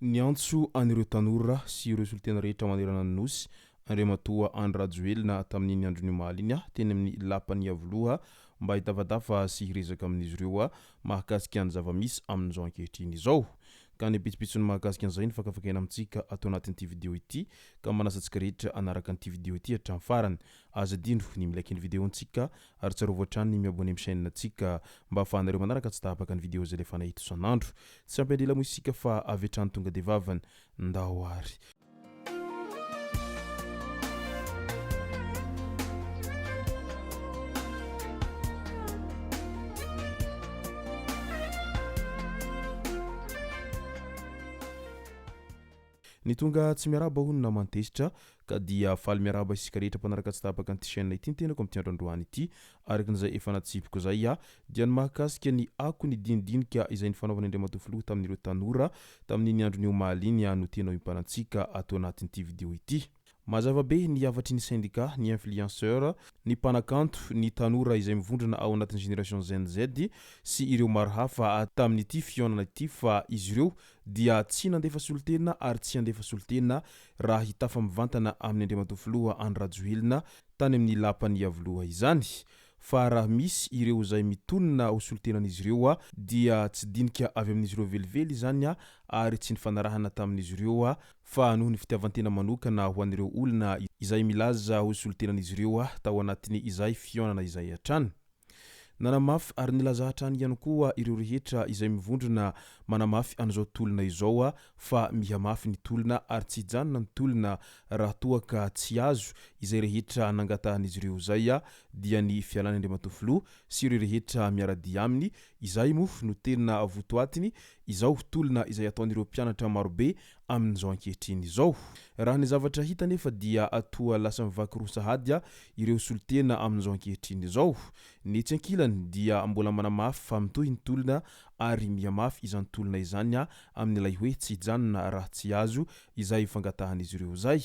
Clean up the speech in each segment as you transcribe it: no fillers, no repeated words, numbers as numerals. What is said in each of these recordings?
Niantso anireo tanora sy ireo solitena rehetra manerana ny nosy Andriamatoa Andrajoelina tamin'ny andron'ny omaly iny teny amin'ny lapany avoloha mba hitavadafa sy hiresaka amin'izy ireo mahakasika ny zavamisy amin'izao ankehitriny izao. Ka ny pitsopitsony mahakasika an'izay ny fakafakaina amintsika atao anatin'ity video ity ka manasantsika rehetra anaraka an'ity video ity hatramin'ny farany. Aza dino ny milaiky ny video antsika ary tsarovy hatrany ny miabone amin'ny chaîne antsika mba ahafahanareo manaraka tsy tahapaka ny video izay lefa nahita isan'andro. Tsy ampandrela moa isika fa avy hatrany tonga de vavany ndahoary. Ny tonga tsy miaraba hono namany Tezitra ka dia faly miaraba isika rehetra mpanaraka tsy tahapaka an'ity chaîne ity tenako amin'ny androandroany ity arakin'izay efa natsipiko zay dia ny mahakasika ny ako ny dinidinika izay ny fanaovana Andriamatoa filoha tamin'ireo tanora tamin'ny andron'ny omaly iny no tena himpanantsika atao anatin'ity video ity. Mazava be ny havatry ny syndicat, ny influenceur, ny mpanakanto, ny tanora izay mivondrona ao anatin'ny génération Z sy ireo maro hafa tamin'ity fionana ity fa izy ireo dia tsy nandefa solitena ary tsy andefa solitena raha hitafa mivantana amin'ny Andriamatoa filoha Andrajoelina tany amin'ny lapany avoloha izany. Fa raha misy ireo izay mitonona ho solitenan'izy ireo dia tsy dinika avy amin'izy ireo velively izany ary tsy nifanarahana tamin'izy ireo fa noho ny fitiavantena manokana ho an'ireo olona izay milaza ho solitenan'izy ireo tao anatin'ny izay fionana izay hatrany. Nanamafy ary nilaza hatrany ihany koa ireo rehetra izay mivondrona manamafy an'izao tolona izao fa mihamafy ny tolona ary tsy hijanona ny tolona raha toa ka tsy azo izay rehetra nangatahan'izy ireo zay dia ny fialany Andriamatoa filoha sy ireo rehetra miaradia aminy izay moa no tena votoatiny izao tolona izay ataon'ireo mpianatra marobe amin'izao ankehitriny izao. Raha ny zavatra hita nefa dia atoa lasa mivaky roa sahady ireo solitena amin'izao ankehitriny izao. Ny tsy ankilany dia mbola manamafy fa mitohy ny tolona ary mihamafy izany tolona izany amin'ilay hoe tsy hijanona raha tsy azo izay fangatahan'izy ireo zay.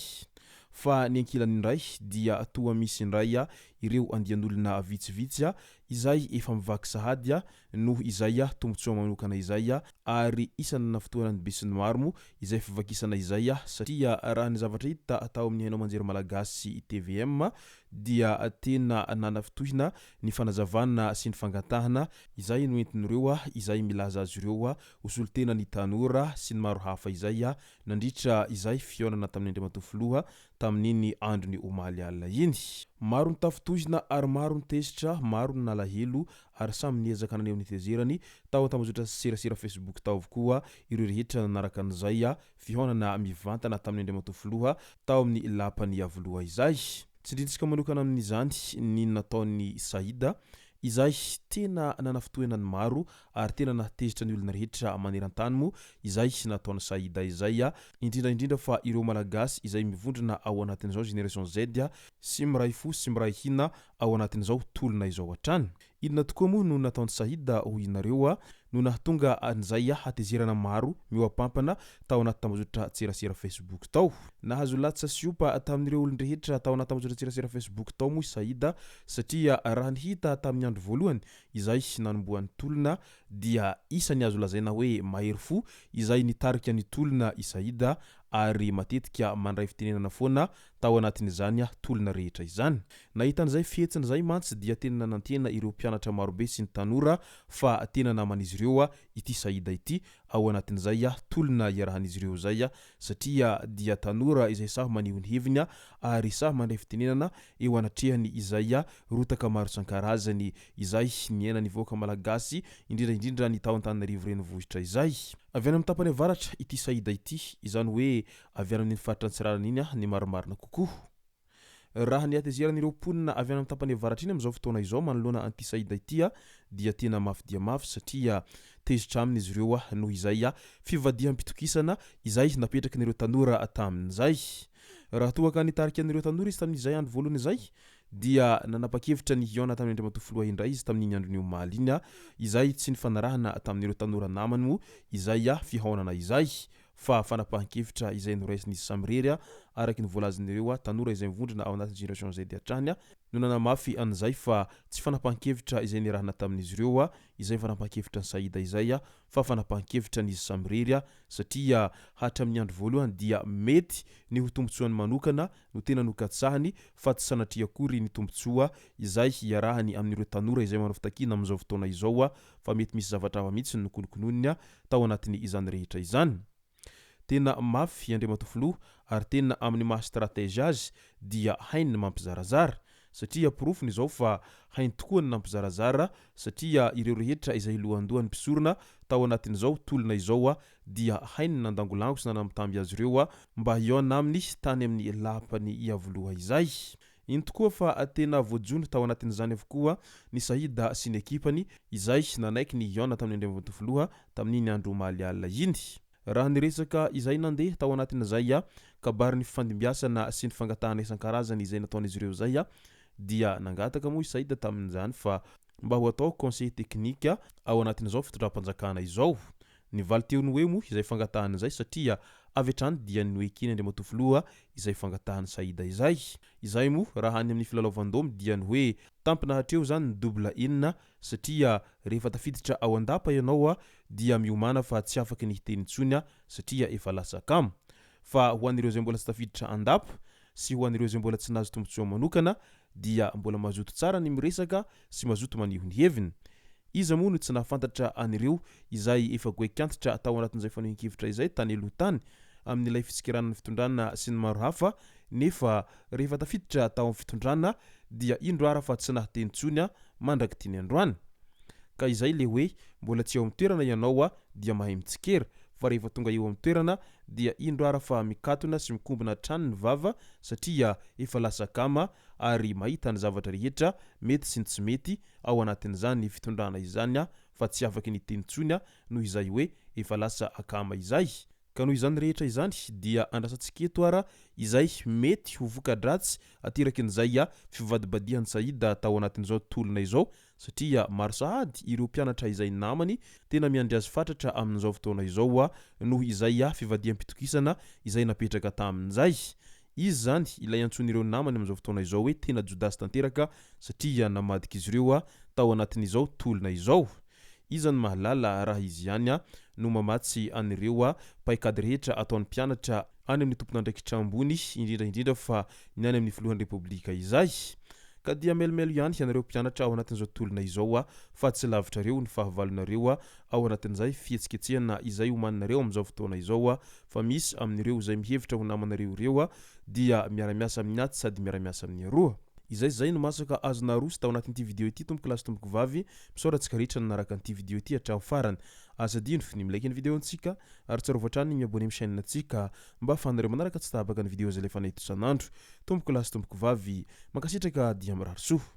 Fa ny ankilany indray dia atoa misy indray ireo andian'olona vitsivitsy izay efa mivaky sahady noho izay tombotsoa manokana izay ary isany nafotoanany be sy ny maro moa izay fivakisana izay satria raha ny zavatra hita atao amin'ny hainao manjery malagasy TVM dia tena nanafitohina ny fanazavana sy ny fangatahana izay noentin'ireo izay milaza azy ireo ho solitena ny Tanora sy ny maro hafa izay nandritra izay fionana tamin'ny Andriamatoa filoha tamin'iny andron'ny omaly alina iny. Maro ny tafitohina ary maro ny Tezitra, maro ny nalahelo ary samy niezaka naneho ny tezerany tao tambazotra serasera Facebook tao avokoa ireo rehetra nanaraka an'izay fihonana mivantana tamin'ny Andriamatoa filoha tao amin'ny lapany avoloha izay. Tsindrintsika manokana amin'izany ny nataon'ny Saida izay tena nanafitohana ny maro ary tena natezitra ny olona rehetra maneran-tany moa izay nataon'ny Saida izay indrindra fa ireo malagasy izay mivondrona ao anatin'izao génération Z sy miray fo sy miray hina ao anatin'izao tolona izao hatrany. Inona tokoa moa no nataon'ny Saida ho inareo no nahatonga an'izay hatezerana maro mioampampana tao anaty tambazotra serasera Facebook tao. Nahazo latsa sy opa tamin'ireo olon-drehetra tao anaty tambazotra serasera Facebook tao moa Saida satria raha ny hita tamin'ny andro voalohany izay nanomboan'ny tolona dia isany azo lazaina hoe mahery fo izay nitarika ny tolona i Saida ary matetika mandray fitenenana foana tao anatin'izany tolona rehetra izany. Nahitan'izay fihetsiny zay mantsy dia tena nanantena ireo mpianatra marobe sy ny tanora fa tena naman'izy ireo ity Saida ity ao anatin'izay tolona iarahan'izy ireo zay satria dia tanora izay saho maneho ny heviny ary saho mandray fitenenana eo anatrehany izay rotaka maro isan-karazany izay niaina ny voaka malagasy indrindra ny tao Antananarivo renivohitra izay. Avy any amin'ny tapany avaratra ity Saida ity izany hoe avy any amin'ny faritra Antsirarana iny ny marimarina kokoa. Raha ny atezeran'ireo mponina avy any amin'ny tapany avaratra iny amin'izao fotoana izao manoloana an'ity Saida ity dia tena mafy dia mafy satria Tezitra aminy izy ireo noho izay fivadiam-pitokisana izay napetrakan'ireo tanora tamin'izay. Raha toa ka nitarika an'ireo tanora izy tamin'izay andro voalohany izay dia nanapa-kevitra ny hiona tamin'ny Andriamatoa filoha indray izy tamin'iny andron'ny omaly iny izay tsy nifanarahana tamin'ireo tanora namany moa izay fihaonana izay fa fanapahan-kevitra izay noraisin'izy samirery araky ny voalazan'ireo tanora izay mivondrona ao anatin'ny génération zay de hatrany no nanamafy an'izay fa tsy fanapahan-kevitra izay nirahana tamin'izy ireo izay fanapahan-kevitra ny saida izay fa fanapahan-kevitra n'izy samirery satria hatramin'ny andro voalohany dia mety ny ho tombotsoany manokana no tena nokatsahany fa tsy sanatria akory ny tombotsoa izay hiarahany amin'ireo tanora izay manao fitakina amin'izao fotoana izao fa mety misy zavatra hafa mihitsy ny nokonokononiny tao anatin'ny izany rehetra izany. Tena mafy Andriamatofilo ary tena amin'ny maha stratégie azy dia hainy ny mampizarazara satria porofony izao fa hainy tokoa ny nampizarazara satria ireo rehetra izay lohandohan'ny mpisorona tao anatin'izao tolona izao dia hainy nandangolango sy nanamitamby azy ireo mba hiona aminy tany amin'ny lapany iavoloha izay. Iny tokoa fa tena voajono tao anatin'izany avokoa ny sahida sy ny ekipany izay nanaiky ny hiona tamin'ny Andriamatofilo tamin'iny andro omaly alina iny. Raha niresaka izay nandeha tao anatin'izay kabary ny fifandimbiasana sy ny fangatahana isan-karazany izay nataon'izy ireo zay dia nangataka moa isaida tamin'izany fa mba ho atao conseil technique ao anatin'izao fitondram-panjakana izao. Nivaly teo ny hoe moa izay fangatahana izay satria avy hatrany dia noekiny Andriamatofilo izay fangatahana saida izay. Izay moa raha any amin'ny filalaovan-domy dia ny hoe tampina hatreo zany ny double inina satria rehefa tafiditra ao andapa ianao dia miomana fa tsy afaka ny hiteny intsony satria efa lasa kamo. Fa ho an'ireo izay mbola tsy tafiditra andapa sy ho an'ireo izay mbola tsy nahazo tombotsoa manokana dia mbola mazoto tsara ny miresaka sy mazoto maniho ny heviny. Iza moa no tsy nahafantatra an'ireo izay efa goekantitra tao anatin'izay fanohen-kevitra izay tany aloha tany amin'ilay fitsikirana ny fitondrana sy ny maro hafa nefa rehefa tafiditra tao amin'ny fitondrana dia indroara fa tsy nahateny intsony mandraky tiany androany. Ka izay le hoe mbola tsy eo amin'ny toerana ianao dia mahay mitsikera fa rehefa tonga eo amin'ny toerana dia indroara fa mikatona sy mikombona trano ny vava satria efa lasa kama ary mahita ny zavatra rehetra mety sy tsy mety ao anatin'izany fitondrana izany fa tsy afaka ny teny intsony noho izay hoe efa lasa akama izay. Ka noho izany rehetra izany dia andrasantsiketo izay mety ho voka-dratsy ateraky n'izay fivadibadihan'ny saida tao anatin'izao tolona izao satria maro sahady ireo mpianatra izay namany tena miandry azy fatratra amin'izao fotoana izao noho izay fivadiam-pitokisana izay napetraka tamin'izay. Izy zany ilay antson'ireo namany amin'izao fotoana izao hoe tena jodasy tanteraka satria namadika izy ireo tao anatin'izao tolona izao. Izany mahalala raha izy ihany no mamatsy an'ireo paikady rehetra ataon'ny mpianatra any amin'ny tompon'andraikitra ambony indrindra fa ny any amin'ny filohan'ny repoblika izay. Ka dia melimelo ihany ianareo mpianatra ao anatin'izao tolona izao fa tsy lavitra reo ny fahavalonareo ao anatin'izay fihetsiketsehana izay homaninareo amin'izao fotoana izao fa misy amin'ireo izay mihevitra ho namanareo ireo dia miara-miasa amin'ny aty sady miara-miasa amin'ny aroa. Izay no masaka azo naroso tao anatin'ity video ity tompoko lasy tompoko vavy misaorantsika rehetra nanaraka an'ity video ity hatraho farany. Asa dino ny milaiky ny video antsika ary tsarovatra trany ny abonneo amin'ny chaîne antsika mba ahafahanareo manaraka tsy tabaka ny video izay lefa nahito isan'andro. Tompoko lasy tompoko vavy mankasitraka dia mirary soa.